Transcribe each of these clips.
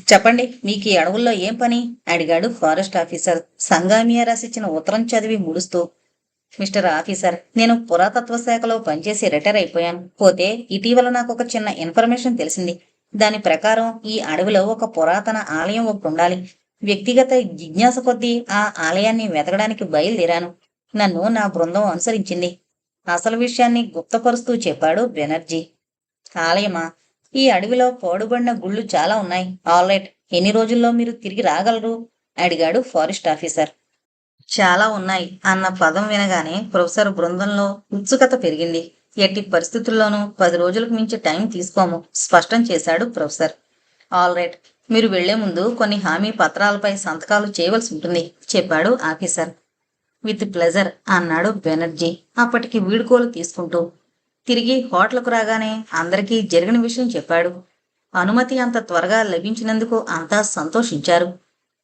చెప్పండి, మీకు ఈ అడవుల్లో ఏం పని? అడిగాడు ఫారెస్ట్ ఆఫీసర్ సంగామియా రాసిచ్చిన ఉత్తరం చదివి ముడుస్తూ. మిస్టర్ ఆఫీసర్, నేను పురాతత్వ శాఖలో పనిచేసి రిటైర్ అయిపోయాను. పోతే ఇటీవల నాకు ఒక చిన్న ఇన్ఫర్మేషన్ తెలిసింది. దాని ప్రకారం ఈ అడవిలో ఒక పురాతన ఆలయం ఒకటి ఉండాలి. వ్యక్తిగత జిజ్ఞాస కొద్దీ ఆ ఆలయాన్ని వెతకడానికి బయలుదేరాను. నన్ను నా బృందం అనుసరించింది. అసలు విషయాన్ని గుప్తపరుస్తూ చెప్పాడు బెనర్జీ. ఆలయమా? ఈ అడవిలో పాడుబడిన గుళ్ళు చాలా ఉన్నాయి. ఆల్రైట్, ఎన్ని రోజుల్లో మీరు తిరిగి రాగలరు? అడిగాడు ఫారెస్ట్ ఆఫీసర్. చాలా ఉన్నాయి అన్న పదం వినగానే ప్రొఫెసర్ బృందంలో ఉత్సుకత పెరిగింది. ఎట్టి పరిస్థితుల్లోనూ 10 రోజులకు మించి టైం తీసుకోము, స్పష్టం చేశాడు ప్రొఫెసర్. ఆల్రైట్, మీరు వెళ్లే ముందు కొన్ని హామీ పత్రాలపై సంతకాలు చేయవలసి ఉంటుంది, చెప్పాడు ఆఫీసర్. విత్ ప్లెజర్ అన్నాడు బెనర్జీ అప్పటికి వీడుకోలు తీసుకుంటూ. తిరిగి హోటల్కు రాగానే అందరికీ జరిగిన విషయం చెప్పాడు. అనుమతి అంత త్వరగా లభించినందుకు అంతా సంతోషించారు.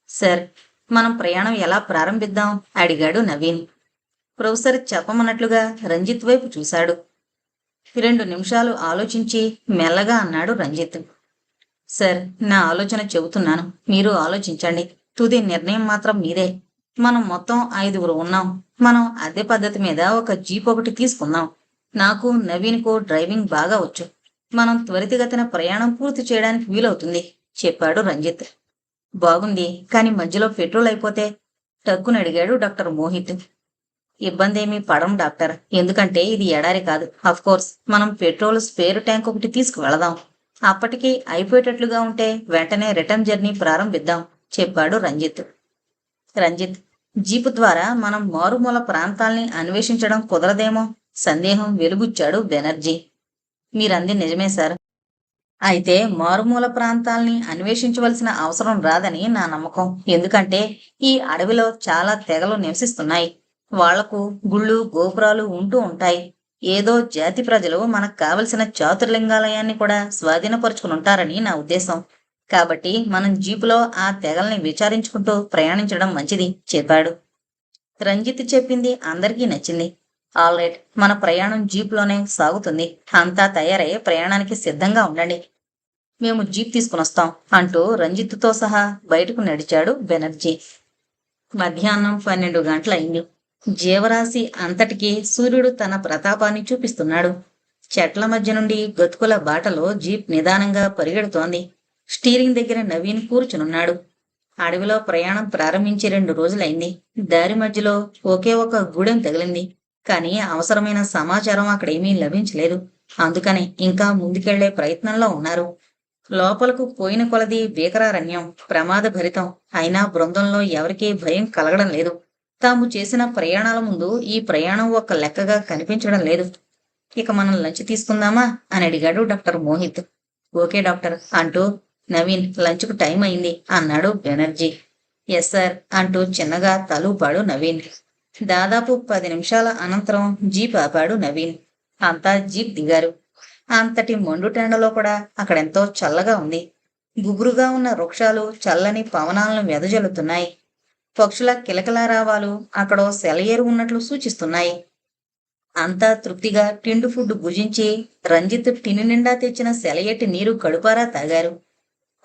సార్, మనం ప్రయాణం ఎలా ప్రారంభిద్దాం? అడిగాడు నవీన్. ప్రొఫెసర్ చెప్పమన్నట్లుగా రంజిత్ వైపు చూశాడు. 2 నిమిషాలు ఆలోచించి మెల్లగా అన్నాడు రంజిత్. సార్, నా ఆలోచన చెబుతున్నాను, మీరు ఆలోచించండి. తుది నిర్ణయం మాత్రం మీదే. మనం మొత్తం 5గురు ఉన్నాం. మనం అదే పద్ధతి మీద ఒక జీప్ ఒకటి తీసుకుందాం. నాకు నవీన్కు డ్రైవింగ్ బాగా వచ్చు. మనం త్వరితగతిన ప్రయాణం పూర్తి చేయడానికి వీలవుతుంది, చెప్పాడు రంజిత్. బాగుంది, కానీ మధ్యలో పెట్రోల్ అయిపోతే? టక్కున అడిగాడు డాక్టర్ మోహిత్. ఇబ్బందేమీ పడం డాక్టర్, ఎందుకంటే ఇది ఎడారి కాదు. కోర్స్ మనం పెట్రోల్ స్పేర్ ట్యాంక్ ఒకటి తీసుకువెళదాం. అప్పటికి అయిపోయేటట్లుగా ఉంటే వెంటనే రిటర్న్ జర్నీ ప్రారంభిద్దాం, చెప్పాడు రంజిత్. రంజిత్, జీపు ద్వారా మనం మారుమూల ప్రాంతాల్ని అన్వేషించడం కుదరదేమో? సందేహం వెలుగుచ్చాడు బెనర్జీ. మీరంది నిజమే సార్. అయితే మారుమూల ప్రాంతాల్ని అన్వేషించవలసిన అవసరం రాదని నా నమ్మకం. ఎందుకంటే ఈ అడవిలో చాలా తెగలు నివసిస్తున్నాయి. వాళ్లకు గుళ్ళు గోపురాలు ఉంటూ ఉంటాయి. ఏదో జాతి ప్రజలు మనకు కావలసిన చాతుర్లింగాలయాన్ని కూడా స్వాధీనపరుచుకుని ఉంటారని నా ఉద్దేశం. కాబట్టి మనం జీపులో ఆ తెగల్ని విచారించుకుంటూ ప్రయాణించడం మంచిది, చెప్పాడు. రంజిత్ చెప్పింది అందరికీ నచ్చింది. ఆల్రైట్, మన ప్రయాణం జీప్లోనే సాగుతుంది. అంతా తయారై ప్రయాణానికి సిద్ధంగా ఉండండి. మేము జీప్ తీసుకునొస్తాం అంటూ రంజిత్తో సహా బయటకు నడిచాడు బెనర్జీ. మధ్యాహ్నం 12 గంటలైంది. జీవరాశి అంతటికీ సూర్యుడు తన ప్రతాపాన్ని చూపిస్తున్నాడు. చెట్ల మధ్య నుండి గతుకుల బాటలో జీప్ నిదానంగా పరిగెడుతోంది. స్టీరింగ్ దగ్గర నవీన్ కూర్చునున్నాడు. అడవిలో ప్రయాణం ప్రారంభించి 2 రోజులైంది. దారి మధ్యలో ఒకే ఒక గూడెం తగిలింది. కానీ అవసరమైన సమాచారం అక్కడేమీ లభించలేదు. అందుకని ఇంకా ముందుకెళ్లే ప్రయత్నంలో ఉన్నారు. లోపలకు పోయిన కొలది భీకరారణ్యం, ప్రమాదభరితం. అయినా బృందంలో ఎవరికీ భయం కలగడం లేదు. తాము చేసిన ప్రయాణాల ముందు ఈ ప్రయాణం ఒక లెక్కగా కనిపించడం లేదు. ఇక మనం లంచ్ తీసుకుందామా అని అడిగాడు డాక్టర్ మోహిత్. ఓకే డాక్టర్ అంటూ నవీన్ లంచ్కు టైం అయింది అన్నాడు బెనర్జీ. ఎస్ సార్ అంటూ చిన్నగా తలూపాడు నవీన్. దాదాపు 10 నిమిషాల అనంతరం జీప్ ఆపాడు నవీన్. అంతా జీప్ దిగారు. అంతటి మండుటెండలో కూడా అక్కడెంతో చల్లగా ఉంది. గుబురుగా ఉన్న వృక్షాలు చల్లని పవనాలను వెదజల్లుతున్నాయి. పక్షుల కిలకిలారావాలు అక్కడో సెలయేరు ఉన్నట్లు సూచిస్తున్నాయి. అంతా తృప్తిగా టిండు ఫుడ్ భుజించి రంజిత్ టిని నిండా తెచ్చిన సెలయేటి నీరు కడుపారా తాగారు.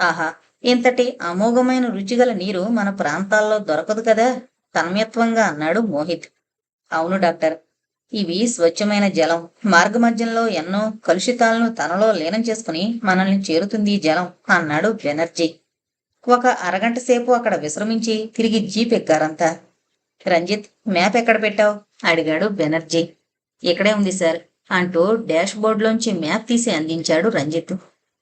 ఆహా, ఇంతటి అమోఘమైన రుచిగల నీరు మన ప్రాంతాల్లో దొరకదు కదా, తన్మయత్వంగా అన్నాడు మోహిత్. అవును డాక్టర్, ఇవి స్వచ్ఛమైన జలం. మార్గమధ్యంలో ఎన్నో కలుషితాలను తనలో లీనం చేసుకుని మనల్ని చేరుతుంది ఈ జలం, అన్నాడు బెనర్జీ. ఒక అరగంట సేపు అక్కడ విశ్రమించి తిరిగి జీప్ ఎక్కారంతా. రంజిత్, మ్యాప్ ఎక్కడ పెట్టావు? అడిగాడు బెనర్జీ. ఇక్కడే ఉంది సార్ అంటూ డాష్ బోర్డులోంచి మ్యాప్ తీసి అందించాడు రంజిత్.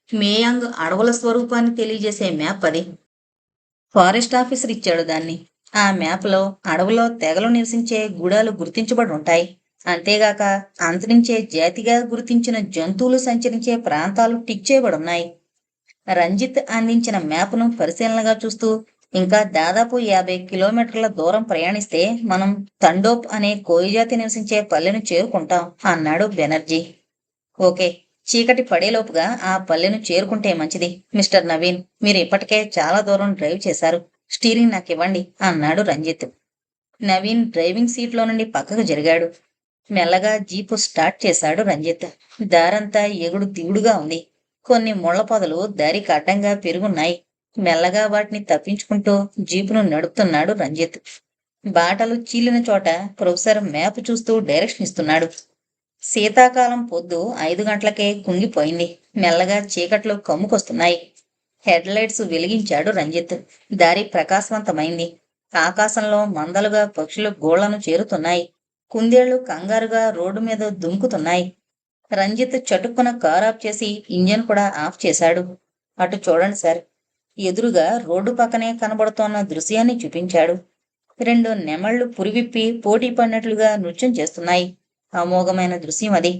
మేయాంగ్ అడవుల స్వరూపాన్ని తెలియజేసే మ్యాప్ అది. ఫారెస్ట్ ఆఫీసర్ ఇచ్చాడు దాన్ని. ఆ మ్యాప్లో అడవులో తెగలు నివసించే గూడాలు గుర్తించబడి ఉంటాయి. అంతేగాక అంతరించే జాతిగా గుర్తించిన జంతువులు సంచరించే ప్రాంతాలు టిక్ చేయబడున్నాయి. రంజిత్ అందించిన మ్యాప్ను పరిశీలనగా చూస్తూ, ఇంకా దాదాపు 50 కిలోమీటర్ల దూరం ప్రయాణిస్తే మనం తండోప్ అనే కోయిజాతి నివసించే పల్లెను చేరుకుంటాం, అన్నాడు బెనర్జీ. ఓకే, చీకటి పడేలోపుగా ఆ పల్లెను చేరుకుంటే మంచిది. మిస్టర్ నవీన్, మీరు ఇప్పటికే చాలా దూరం డ్రైవ్ చేశారు. స్టీరింగ్ నాకివ్వండి, అన్నాడు రంజిత్. నవీన్ డ్రైవింగ్ సీట్లో నుండి పక్కకు జరిగాడు. మెల్లగా జీపు స్టార్ట్ చేశాడు రంజిత్. దారంతా ఎగుడు దిగుడుగా ఉంది. కొన్ని ముళ్ళ పొదలు దారికి అడ్డంగా పెరుగున్నాయి. మెల్లగా వాటిని తప్పించుకుంటూ జీపును నడుపుతున్నాడు రంజిత్. బాటలు చీలిన చోట ప్రొఫెసర్ మ్యాప్ చూస్తూ డైరెక్షన్ ఇస్తున్నాడు. శీతాకాలం పొద్దు 5 గంటలకే కుంగిపోయింది. మెల్లగా చీకట్లు కమ్ముకొస్తున్నాయి. హెడ్ లైట్స్ వెలిగించాడు రంజిత్. దారి ప్రకాశవంతమైంది. ఆకాశంలో మందలుగా పక్షులు గోళ్లను చేరుతున్నాయి. కుందేళ్లు కంగారుగా రోడ్డు మీద దుముకుతున్నాయి. రంజిత్ చటుక్కున కార్ ఆఫ్ చేసి ఇంజన్ కూడా ఆఫ్ చేశాడు. అటు చూడండి సార్. ఎదురుగా రోడ్డు పక్కనే కనబడుతోన్న దృశ్యాన్ని చూపించాడు. 2 నెమళ్లు పురివిప్పి పోటీ పడినట్లుగా నృత్యం చేస్తున్నాయి. అమోఘమైన దృశ్యం అది.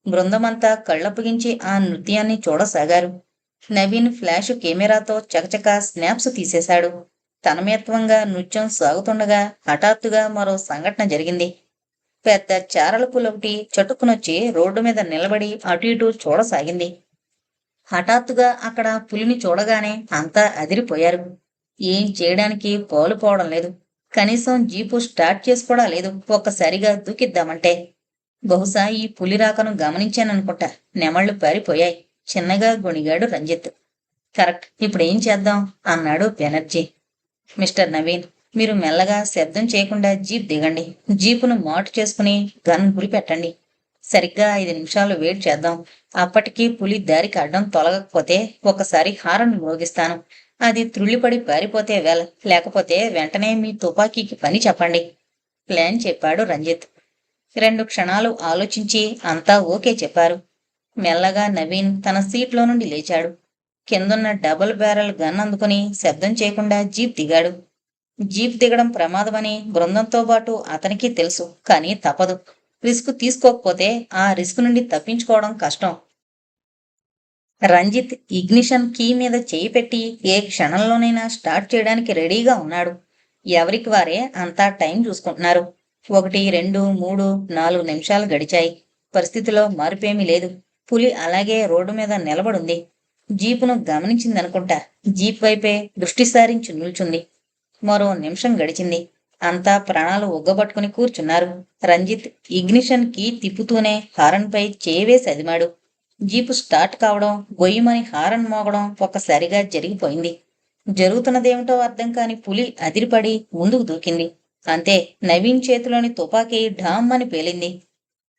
బృందమంతా కళ్ళప్పగించి ఆ నృత్యాన్ని చూడసాగారు. నవీన్ ఫ్లాష్ కెమెరాతో చకచకా స్నాప్స్ తీసేశాడు. తన్మయత్వంగా నృత్యం సాగుతుండగా హఠాత్తుగా మరో సంఘటన జరిగింది. పెద్ద చారల పులొకటి చటుక్కునొచ్చి రోడ్డు మీద నిలబడి అటు ఇటు చూడసాగింది. హఠాత్తుగా అక్కడ పులిని చూడగానే అంతా అదిరిపోయారు. ఏం చేయడానికి పోవడం లేదు. కనీసం జీపు స్టార్ట్ చేసి కూడా లేదు ఒక్కసారిగా దూకిద్దామంటే. బహుశా ఈ పులి రాకను గమనించాననుకుంటా. నెమళ్లు పారిపోయాయి. చిన్నగా గొణిగాడు రంజిత్. కరెక్ట్, ఇప్పుడేం చేద్దాం అన్నాడు బెనర్జీ. మిస్టర్ నవీన్, మీరు మెల్లగా శబ్దం చేయకుండా జీప్ దిగండి. జీపును మాటు చేసుకుని గన్ గురిపెట్టండి. సరిగ్గా 5 నిమిషాలు వెయిట్ చేద్దాం. అప్పటికీ పులి దారికి అడ్డం తొలగకపోతే ఒకసారి హారన్ మోగిస్తాను. అది త్రుళ్ళిపడి పారిపోతే లేకపోతే వెంటనే మీ తుపాకీకి పని చెప్పండి. ప్లాన్ చెప్పాడు రంజిత్. 2 క్షణాలు ఆలోచించి అంతా ఓకే చెప్పారు. మెల్లగా నవీన్ తన సీట్లో నుండి లేచాడు. కిందున్న డబుల్ బ్యారెల్ గన్ అందుకుని శబ్దం చేయకుండా జీప్ దిగాడు. జీప్ దిగడం ప్రమాదమని బృందంతో పాటు అతనికి తెలుసు. కానీ తప్పదు. రిస్క్ తీసుకోకపోతే ఆ రిస్క్ నుండి తప్పించుకోవడం కష్టం. రంజిత్ ఇగ్నిషన్ కీ మీద చేయి పెట్టి ఏ క్షణంలోనైనా స్టార్ట్ చేయడానికి రెడీగా ఉన్నాడు. ఎవరికి వారే అంతా టైం చూసుకుంటున్నారు. 1, 2, 3, 4 నిమిషాలు గడిచాయి. పరిస్థితిలో మార్పేమీ లేదు. పులి అలాగే రోడ్డు మీద నిలబడుంది. జీపును గమనించిందనుకుంటా. జీప్ వైపే దృష్టి సారించి నిల్చుంది. మరో నిమిషం గడిచింది. అంతా ప్రాణాలు ఒగ్గబట్టుకుని కూర్చున్నారు. రంజిత్ ఇగ్నిషన్ కీ తిప్పుతూనే హారన్ పై చేవేసి అదిమాడు. జీపు స్టార్ట్ కావడం, గొయ్యమని హారన్ మోగడం ఒక్కసారిగా జరిగిపోయింది. జరుగుతున్నదేమిటో అర్థం కాని పులి అదిరిపడి ముందుకు దూకింది. అంతే, నవీన్ చేతిలోని తుపాకీ ఢామ్ అని పేలింది.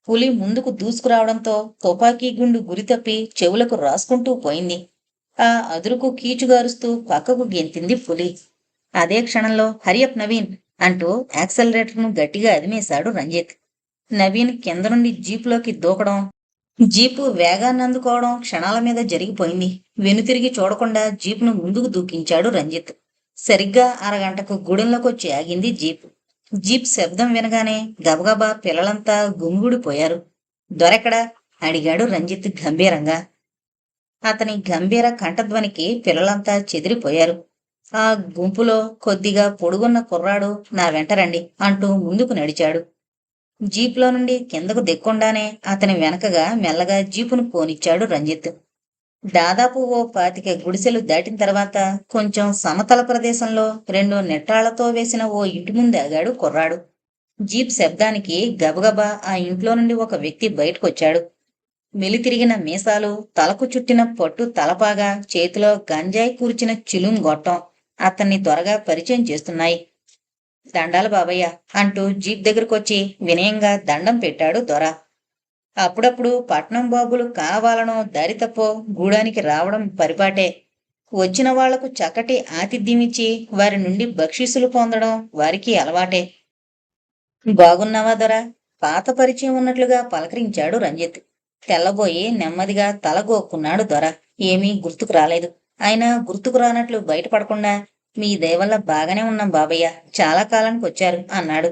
పులి ముందుకు దూసుకురావడంతో తుపాకీ గుండు గురితప్పి చెవులకు రాసుకుంటూ పోయింది. ఆ అదురుకు కీచుగారుస్తూ పక్కకు గెంతింది పులి. అదే క్షణంలో హరియప్ నవీన్ అంటూ యాక్సలరేటర్ను గట్టిగా అదిమేశాడు రంజిత్. నవీన్ కింద నుండి జీపులోకి దూకడం, జీపు వేగాన్ని అందుకోవడం క్షణాల మీద జరిగిపోయింది. వెనుతిరిగి చూడకుండా జీపును ముందుకు దూకించాడు రంజిత్. సరిగ్గా అరగంటకు గూడెంలోకొచ్చి ఆగింది జీప్. జీప్ శబ్దం వినగానే గబగబా పిల్లలంతా గుమిగూడిపోయారు. దొరెక్కడా అడిగాడు రంజిత్ గంభీరంగా. అతని గంభీర కంఠధ్వనికి పిల్లలంతా చెదిరిపోయారు. ఆ గుంపులో కొద్దిగా పొడుగున్న కుర్రాడు నా వెంట రండి అంటూ ముందుకు నడిచాడు. జీప్లో నుండి కిందకు దిక్కుండానే అతని వెనకగా మెల్లగా జీపును పోనిచ్చాడు రంజిత్. దాదాపు ఓ 25 గుడిసెలు దాటిన తర్వాత కొంచెం సమతల ప్రదేశంలో 2 నెట్టాళ్లతో వేసిన ఓ ఇంటి ముందు ఆగాడు కుర్రాడు. జీప్ శబ్దానికి గబగబా ఆ ఇంట్లో నుండి ఒక వ్యక్తి బయటకొచ్చాడు. మెలితిరిగిన మీసాలు, తలకు చుట్టిన పట్టు తలపాగా, చేతిలో గంజాయి కూర్చిన చిలుం గొట్టం అతన్ని త్వరగా పరిచయం చేస్తున్నాయి. దండాలు బాబయ్య అంటూ జీప్ దగ్గరకొచ్చి వినయంగా దండం పెట్టాడు దొర. అప్పుడప్పుడు పట్నం బాబులు కావాలనో దారి తప్పో గూడానికి రావడం పరిపాటే. వచ్చిన వాళ్లకు చక్కటి ఆతిథ్యమిచ్చి వారి నుండి బక్షీసులు పొందడం వారికి అలవాటే. బాగున్నావా దొర? పాత పరిచయం ఉన్నట్లుగా పలకరించాడు రంజిత్. తెల్లబోయి నెమ్మదిగా తలగోక్కున్నాడు దొర. ఏమీ గుర్తుకు రాలేదు. అయినా గుర్తుకు రానట్లు బయటపడకుండా మీ దయవల్ల బాగానే ఉన్నాం బాబయ్య, చాలా కాలానికి వచ్చారు అన్నాడు.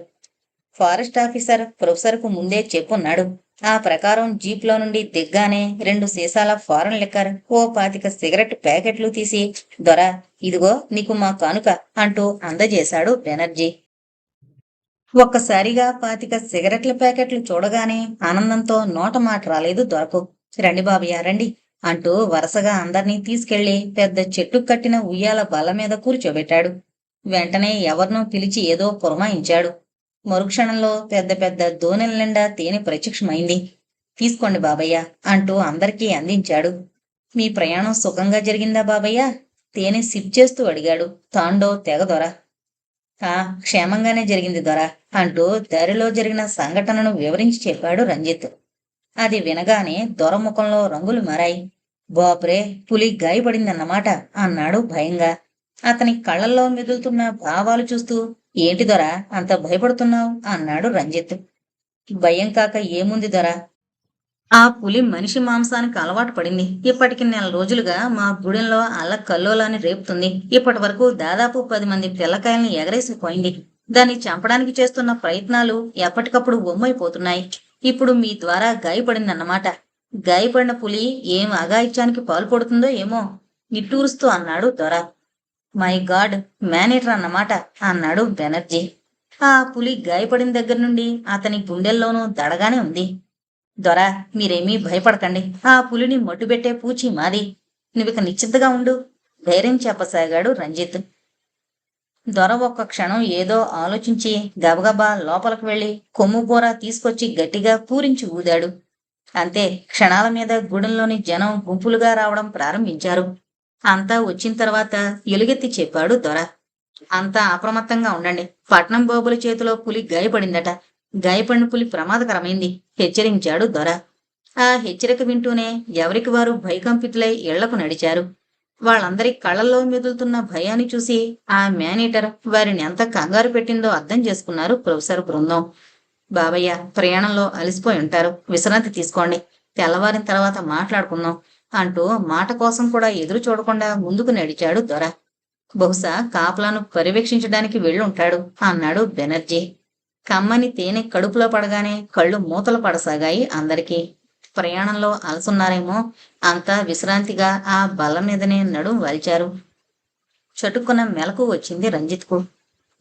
ఫారెస్ట్ ఆఫీసర్ ప్రొఫెసర్కు ముందే చెప్పున్నాడు. ఆ ప్రకారం జీప్లో నుండి దిగ్గానే 2 సీసాల ఫారెన్ లిక్కర్, ఓ 25 సిగరెట్ ప్యాకెట్లు తీసి దొర, ఇదిగో నీకు మా కానుక అంటూ అందజేశాడు బెనర్జీ. ఒక్కసారిగా 25 సిగరెట్ల ప్యాకెట్లు చూడగానే ఆనందంతో నోట మాట రాలేదు దొరకు. రండి బాబయ్య రండి అంటూ వరుసగా అందర్నీ తీసుకెళ్లి పెద్ద చెట్టు కట్టిన ఉయ్యాల బల్ల మీద కూర్చోబెట్టాడు. వెంటనే ఎవరినో పిలిచి ఏదో పురమాయించాడు. మరుక్షణంలో పెద్ద పెద్ద దోనెల నిండా తేనె ప్రత్యక్షమైంది. తీసుకోండి బాబయ్య అంటూ అందరికీ అందించాడు. మీ ప్రయాణం సుఖంగా జరిగిందా బాబయ్య? తేనె సిప్ చేస్తూ అడిగాడు తాండో తెగ దొర. ఆ క్షేమంగానే జరిగింది దొర అంటూ దారిలో జరిగిన సంఘటనను వివరించి చెప్పాడు రంజిత్. అది వినగానే దొర ముఖంలో రంగులు మారాయి. బాపురే, పులి గాయపడిందన్నమాట అన్నాడు భయంగా. అతని కళ్ళల్లో మెదులుతున్న భావాలు చూస్తూ ఏంటి దొర అంత భయపడుతున్నావు అన్నాడు రంజిత్. భయం కాక ఏముంది దొర, ఆ పులి మనిషి మాంసానికి అలవాటు పడింది. ఇప్పటికి నెల రోజులుగా మా గూడెంలో అల్లకల్లోలాన్ని రేపుతుంది. ఇప్పటి వరకు దాదాపు 10 మంది పిల్లకాయల్ని ఎగరేసిపోయింది. దాన్ని చంపడానికి చేస్తున్న ప్రయత్నాలు ఎప్పటికప్పుడు ఒమ్మైపోతున్నాయి. ఇప్పుడు మీ ద్వారా గాయపడిందన్నమాట. గాయపడిన పులి ఏం అఘాయిత్యానికి పాల్పడుతుందో ఏమో నిట్టూరుస్తూ అన్నాడు దొర. మై గాడ్, మేనేటర్ అన్నమాట అన్నాడు బెనర్జీ. ఆ పులి గాయపడిన దగ్గర నుండి అతని గుండెల్లోనూ దడగానే ఉంది. దొర, మీరేమీ భయపడకండి. ఆ పులిని మట్టుబెట్టే పూచి మాది. నువ్విక నిశ్చింతగా ఉండు ధైర్యం చెప్పసాగాడు రంజిత్. దొర ఒక్క క్షణం ఏదో ఆలోచించి గబగబా లోపలికి వెళ్లి కొమ్ము బోర తీసుకొచ్చి గట్టిగా పూరించి ఊదాడు. అంతే, క్షణాల మీద గూడెంలోని జనం గుంపులుగా రావడం ప్రారంభించారు. అంతా వచ్చిన తర్వాత ఎలుగెత్తి చెప్పాడు దొర. అంతా అప్రమత్తంగా ఉండండి. పట్నం బాబుల చేతిలో పులి గాయపడిందట. గాయపడిన పులి ప్రమాదకరమైంది హెచ్చరించాడు దొర. ఆ హెచ్చరిక వింటూనే ఎవరికి వారు భయకంపితులై ఇళ్లకు నడిచారు. వాళ్ళందరి కళ్ళల్లో మెదులుతున్న భయాన్ని చూసి ఆ మేనేటర్ వారిని ఎంత కంగారు పెట్టిందో అర్థం చేసుకున్నారు ప్రొఫెసర్ బృందం. బాబయ్య, ప్రయాణంలో అలసిపోయి ఉంటారు, విశ్రాంతి తీసుకోండి, తెల్లవారిన తర్వాత మాట్లాడుకుందాం అంటూ మాట కోసం కూడా ఎదురు చూడకుండా ముందుకు నడిచాడు దొర. బహుశా కాపలాను పర్యవేక్షించడానికి వెళ్ళుంటాడు అన్నాడు బెనర్జీ. కమ్మని తేనె కడుపులో పడగానే కళ్ళు మూతలు పడసాగాయి అందరికీ. ప్రయాణంలో అలసున్నారేమో అంతా విశ్రాంతిగా ఆ బల్ల మీదనే నడుం వాల్చారు. చటుక్కున మెలకు వచ్చింది రంజిత్కు.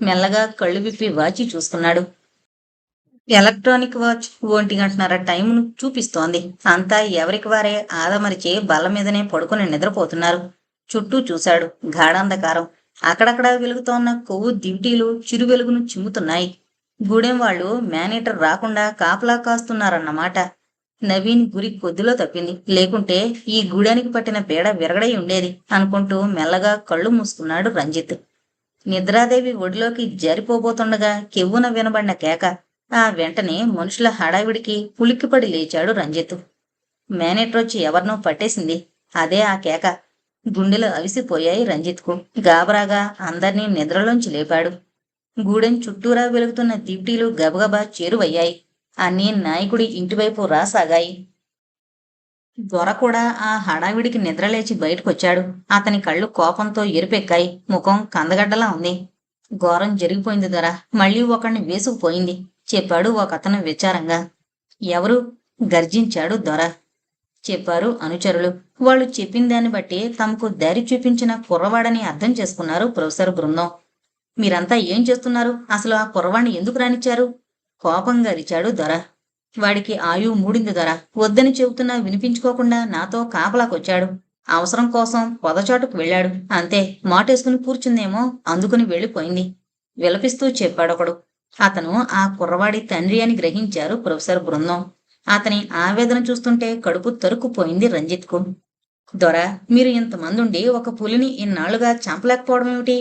మెల్లగా కళ్ళు విప్పి వాచి చూసుకున్నాడు. ఎలక్ట్రానిక్ వాచ్ 1:30 టైంను చూపిస్తోంది. అంతా ఎవరికి వారే ఆదమరిచి బల్ల మీదనే పడుకుని నిద్రపోతున్నారు. చుట్టూ చూశాడు. గాఢాంధకారం. అక్కడక్కడా వెలుగుతోన్న కొవ్వు దివిటీలు చిరు వెలుగును చిమ్ముతున్నాయి. గూడెం వాళ్ళు మేనేటర్ రాకుండా కాపలా కాస్తున్నారన్నమాట. నవీన్ గురి కొద్దిలో తప్పింది. లేకుంటే ఈ గూడానికి పట్టిన పీడ విరగడై ఉండేది అనుకుంటూ మెల్లగా కళ్ళు మూసుకున్నాడు రంజిత్. నిద్రాదేవి ఒడిలోకి జారిపోబోతుండగా కెవ్వున వినబడిన కేక. ఆ వెంటనే మనుషుల హడావిడికి ఉలిక్కిపడి లేచాడు రంజిత్. మేనేటర్ వచ్చి ఎవరినో పట్టేసింది. అదే ఆ కేక. గుండెలు అవిసిపోయాయి రంజిత్కు. గాబరాగా అందర్నీ నిద్రలోంచి లేపాడు. గూడెం చుట్టూరా వెలుగుతున్న దివిటీలు గబగబా చేరువయ్యాయి. అన్నీ నాయకుడి ఇంటివైపు రాసాగాయి. దొర కూడా ఆ హడావిడికి నిద్రలేచి బయటకొచ్చాడు. అతని కళ్ళు కోపంతో ఎరుపెక్కాయి. ముఖం కందగడ్డలా ఉంది. ఘోరం జరిగిపోయింది దొర, మళ్ళీ ఒకణ్ణి వేసుకుపోయింది చెప్పాడు ఒకతను విచారంగా. ఎవరు? గర్జించాడు దొర. చెప్పారు అనుచరులు. వాళ్ళు చెప్పిన దాన్ని బట్టి తమకు దారి చూపించిన కుర్రవాడని అర్థం చేసుకున్నారు ప్రొఫెసర్ బృందం. మీరంతా ఏం చేస్తున్నారు? అసలు ఆ కుర్రవాణ్ణి ఎందుకు రానిచ్చారు? కోపంగా అరిచాడు దొర. వాడికి ఆయువు మూడింది దొర. వద్దని చెబుతున్నా వినిపించుకోకుండా నాతో కాపలాకొచ్చాడు. అవసరం కోసం పొదచాటుకు వెళ్ళాడు. అంతే, మాటేసుకుని కూర్చుందేమో, అందుకుని వెళ్ళిపోయింది విలపిస్తూ చెప్పాడొకడు. అతను ఆ కుర్రవాడి తండ్రి అని గ్రహించారు ప్రొఫెసర్ బృందం. అతని ఆవేదన చూస్తుంటే కడుపు తరుక్కుపోయింది రంజిత్కు. దొర, మీరు ఇంతమందుండి ఒక పులిని ఇన్నాళ్లుగా చంపలేకపోవడమేమిటి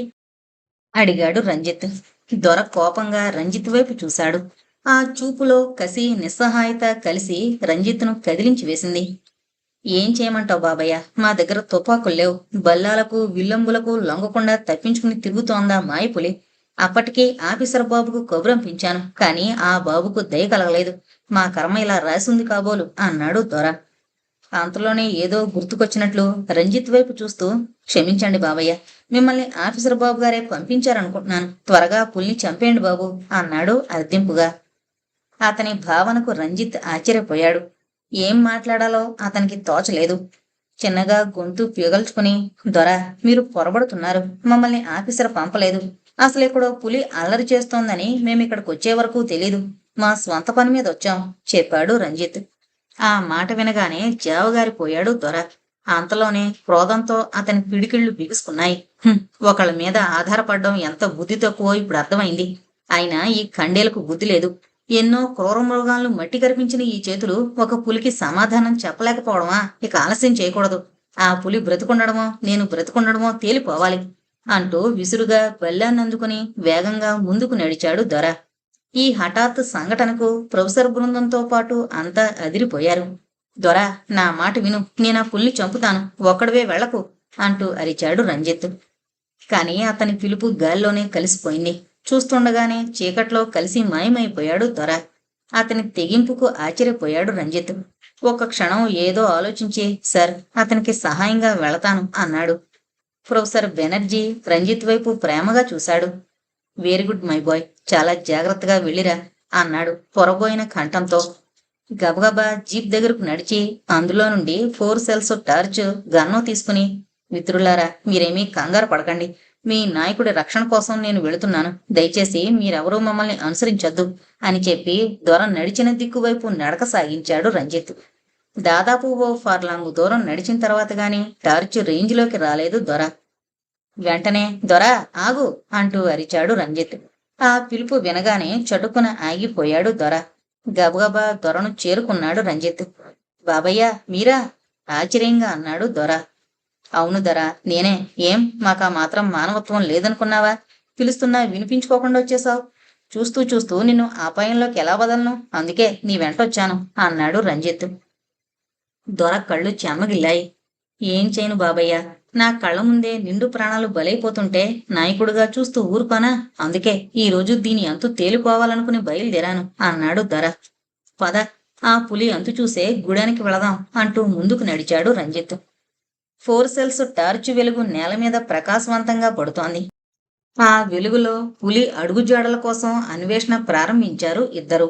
అడిగాడు రంజిత్. దొర కోపంగా రంజిత్ వైపు చూశాడు. ఆ చూపులో కసి, నిస్సహాయత కలిసి రంజిత్ను కదిలించి వేసింది. ఏం చేయమంటావు బాబయ్య? మా దగ్గర తుపాకులు లేవు. బల్లాలకు విల్లంబులకు లొంగకుండా తప్పించుకుని తిరుగుతోందా మాయపులి. అప్పటికే ఆఫీసర్ బాబుకు కబురంపించాను, కానీ ఆ బాబుకు దయ కలగలేదు. మా కర్మ ఇలా రాసింది కాబోలు అన్నాడు దొర. అంతలోనే ఏదో గుర్తుకొచ్చినట్లు రంజిత్ వైపు చూస్తూ, క్షమించండి బాబయ్య, మిమ్మల్ని ఆఫీసర్ బాబు గారే పంపించారనుకుంటున్నాను. త్వరగా పులిని చంపేయండి బాబు అన్నాడు అర్థింపుగా. అతని భావనకు రంజిత్ ఆశ్చర్యపోయాడు. ఏం మాట్లాడాలో అతనికి తోచలేదు. చిన్నగా గొంతు పీగల్చుకుని, దొర, మీరు పొరబడుతున్నారు. మమ్మల్ని ఆఫీసర్ పంపలేదు. అసలు ఇక్కడో పులి అల్లరి చేస్తోందని మేమిక్కడికి వచ్చే వరకు తెలీదు. మా స్వంత పని మీద వచ్చాం చెప్పాడు రంజిత్. ఆ మాట వినగానే జావగారిపోయాడు దొర. అంతలోనే క్రోధంతో అతని పిడికిళ్లు బిగుసుకున్నాయి. ఒకళ్ళ మీద ఆధారపడడం ఎంత బుద్ధి తక్కువో ఇప్పుడు అర్థమైంది. అయినా ఈ ఖండేలకు బుద్ధి లేదు. ఎన్నో క్రూర మృగాలను మట్టి కరిపించిన ఈ చేతులు ఒక పులికి సమాధానం చెప్పలేకపోవడమా? ఇక ఆలస్యం చేయకూడదు. ఆ పులి బ్రతుకుండడమో నేను బ్రతుకుండడమో తేలిపోవాలి అంటూ విసురుగా బల్లాన్నందుకుని వేగంగా ముందుకు నడిచాడు దొర. ఈ హఠాత్ సంఘటనకు ప్రొఫెసర్ బృందంతో పాటు అంతా అదిరిపోయారు. దొర, నా మాట విను, నేనా పుల్ని చంపుతాను, ఒక్కడవే వెళ్లకు అంటూ అరిచాడు రంజిత్. కాని అతని పిలుపు గాల్లోనే కలిసిపోయింది. చూస్తుండగానే చీకట్లో కలిసి మాయమైపోయాడు దొర. అతని తెగింపుకు ఆశ్చర్యపోయాడు రంజిత్. ఒక్క క్షణం ఏదో ఆలోచించి, సార్, అతనికి సహాయంగా వెళతాను అన్నాడు. ప్రొఫెసర్ బెనర్జీ రంజిత్ వైపు ప్రేమగా చూశాడు. వెరీ గుడ్ మై బాయ్, చాలా జాగ్రత్తగా వెళ్ళిరా అన్నాడు పొరబోయిన కంఠంతో. గబగబా జీప్ దగ్గరకు నడిచి అందులో నుండి 4 సెల్స్ టార్చ్ గన్ను తీసుకుని, మిత్రులారా, మీరేమీ కంగారు పడకండి, మీ నాయకుడి రక్షణ కోసం నేను వెళుతున్నాను, దయచేసి మీరెవరూ మమ్మల్ని అనుసరించొద్దు అని చెప్పి దొర నడిచిన దిక్కువైపు నడక సాగించాడు రంజిత్. దాదాపు ఓ ఫర్లాంగు దూరం నడిచిన తర్వాత గాని టార్చ్ రేంజ్లోకి రాలేదు దొర. వెంటనే దొర ఆగు అంటూ అరిచాడు రంజిత్. ఆ పిలుపు వినగానే చటుక్కున ఆగిపోయాడు దొర. గబగబా దొరను చేరుకున్నాడు రంజిత్. బాబయ్య, మీరా? ఆశ్చర్యంగా అన్నాడు దొర. అవును దొర, నేనే. ఏం, మాకా మాత్రం మానవత్వం లేదనుకున్నావా? పిలుస్తున్నా వినిపించుకోకుండా వచ్చేశావు. చూస్తూ చూస్తూ నిన్ను ఆపాయంలోకి ఎలా వదలను, అందుకే నీ వెంటొచ్చాను అన్నాడు రంజిత్. దొర కళ్ళు చెమ్మగిల్లాయి. ఏం చేయను బాబయ్య, నా కళ్ళ ముందే నిండు ప్రాణాలు బలైపోతుంటే నాయకుడుగా చూస్తూ ఊరుకోనా? అందుకే ఈ రోజు దీని అంతు తేలిపోవాలనుకుని బయలుదేరాను అన్నాడు దొర. పద, ఆ పులి అంతు చూసే గూడానికి వెళదాం అంటూ ముందుకు నడిచాడు రంజిత్. 4 సెల్స్ టార్చ్ వెలుగు నేల మీద ప్రకాశవంతంగా పడుతోంది. ఆ వెలుగులో పులి అడుగుజాడల కోసం అన్వేషణ ప్రారంభించారు ఇద్దరు.